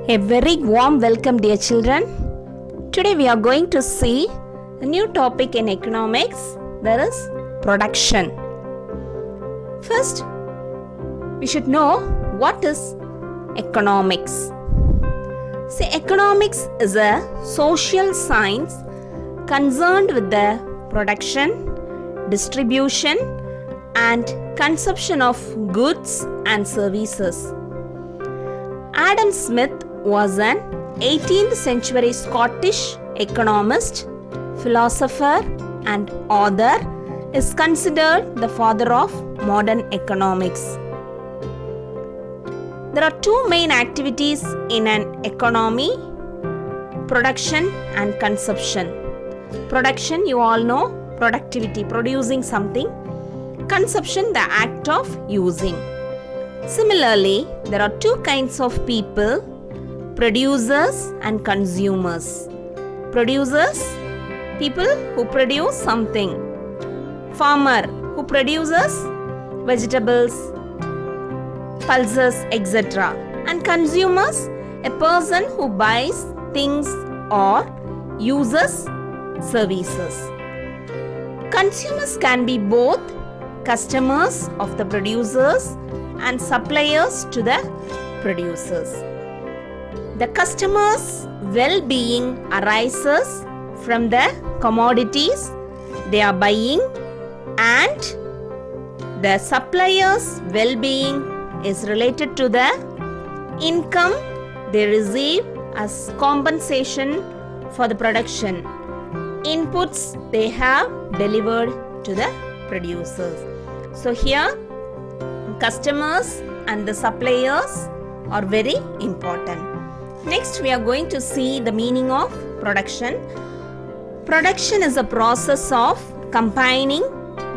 A very warm welcome, dear children. Today we are going to see a new topic in economics, that is production. First, we should know what is economics. See, economics is a social science concerned with the production, distribution and consumption of goods and services. Adam Smith was an 18th century Scottish economist, philosopher and author, is considered the father of modern economics. There are two main activities in an economy: production and consumption. Production, you all know, productivity, producing something. Consumption, the act of using. Similarly, there are two kinds of people: producers and consumers. Producers, people who produce something. Farmer, who produces vegetables, pulses, etc. And consumers, a person who buys things or uses services. Consumers can be both customers of the producers and suppliers to the producers. The customer's well-being arises from the commodities they are buying, and the supplier's well-being is related to the income they receive as compensation for the production inputs they have delivered to the producers. So here, customers and the suppliers are very important. Next, we are going to see the meaning of production. Production is a process of combining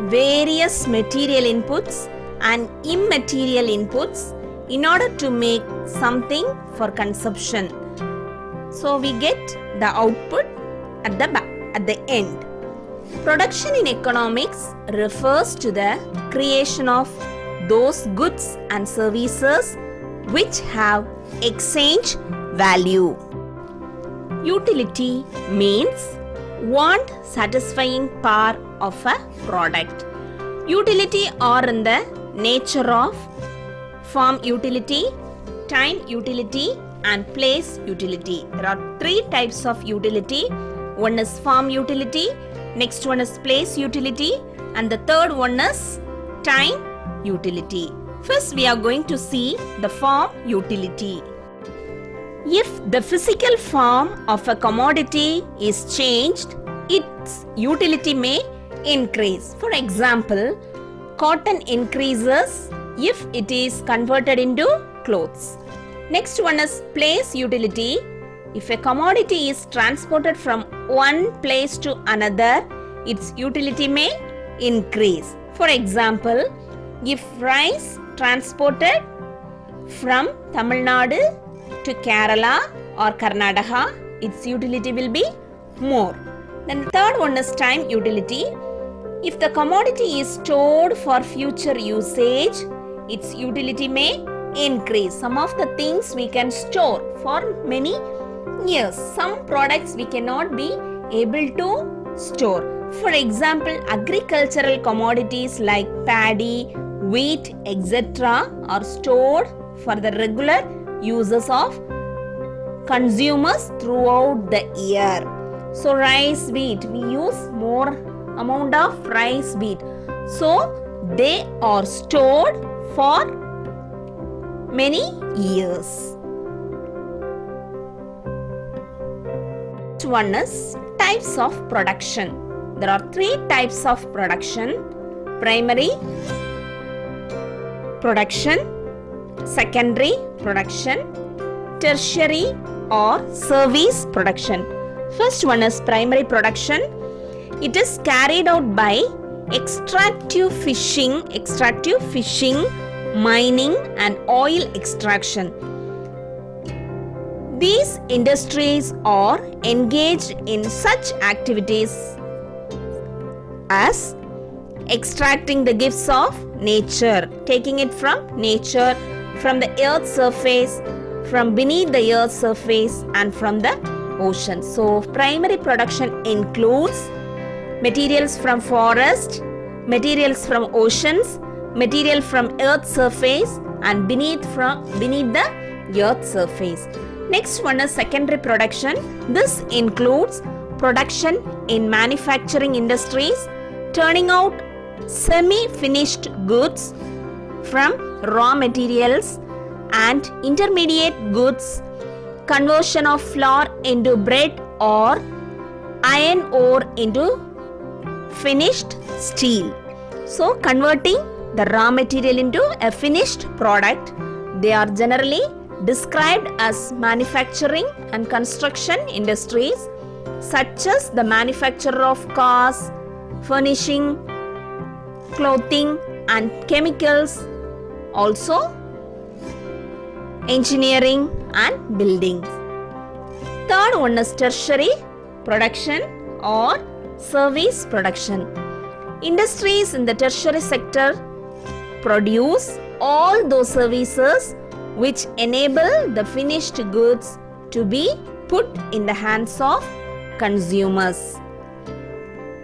various material inputs and immaterial inputs in order to make something for consumption. So we get the output at the end. Production in economics refers to the creation of those goods and services which have exchange value. Utility means want satisfying power of a product. Utility are in the nature of form utility, time utility and place utility. There are three types of utility. One is form utility, next one is place utility, and the third one is time utility. First, we are going to see the form utility. If the physical form of a commodity is changed, its utility may increase. For example, cotton increases if it is converted into clothes. Next one is place utility. If a commodity is transported from one place to another, its utility may increase. For example, if rice transported from Tamil Nadu to Kerala or Karnataka, its utility will be more. Then the third one is time utility. If the commodity is stored for future usage, its utility may increase. Some of the things we can store for many years. Some products we cannot be able to store. For example, agricultural commodities like paddy, wheat, etc. are stored for the regular uses of consumers throughout the year. So rice, wheat, we use more amount of rice, wheat. So they are stored for many years. Next one is types of production. There are three types of production: primary production, secondary production, tertiary or service production. First one is primary production. It is carried out by extractive fishing, mining and oil extraction. These industries are engaged in such activities as extracting the gifts of nature, taking it from nature, from the earth's surface, from beneath the earth's surface and from the ocean. So primary production includes materials from forest, materials from oceans, material from earth's surface and beneath the earth's surface. Next one is secondary production. This includes production in manufacturing industries, turning out semi-finished goods from raw materials and intermediate goods, conversion of flour into bread or iron ore into finished steel. So converting the raw material into a finished product. They are generally described as manufacturing and construction industries such as the manufacture of cars, furnishing, clothing and chemicals, also engineering and buildings. Third one is tertiary production or service production. Industries in the tertiary sector produce all those services which enable the finished goods to be put in the hands of consumers.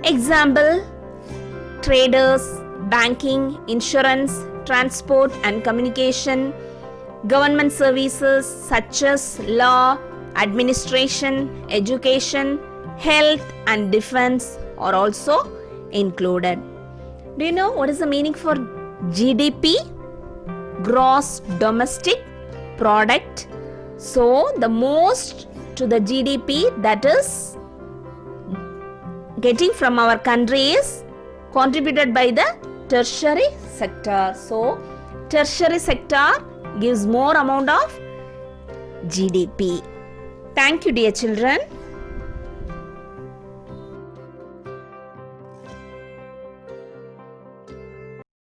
Example: traders, banking, insurance, transport and communication, government services such as law, administration, education, health and defense are also included. Do you know what is the meaning for GDP? Gross domestic product. So the most to the GDP that is getting from our country is contributed by the tertiary sector. So tertiary sector gives more amount of GDP. Thank you, dear children.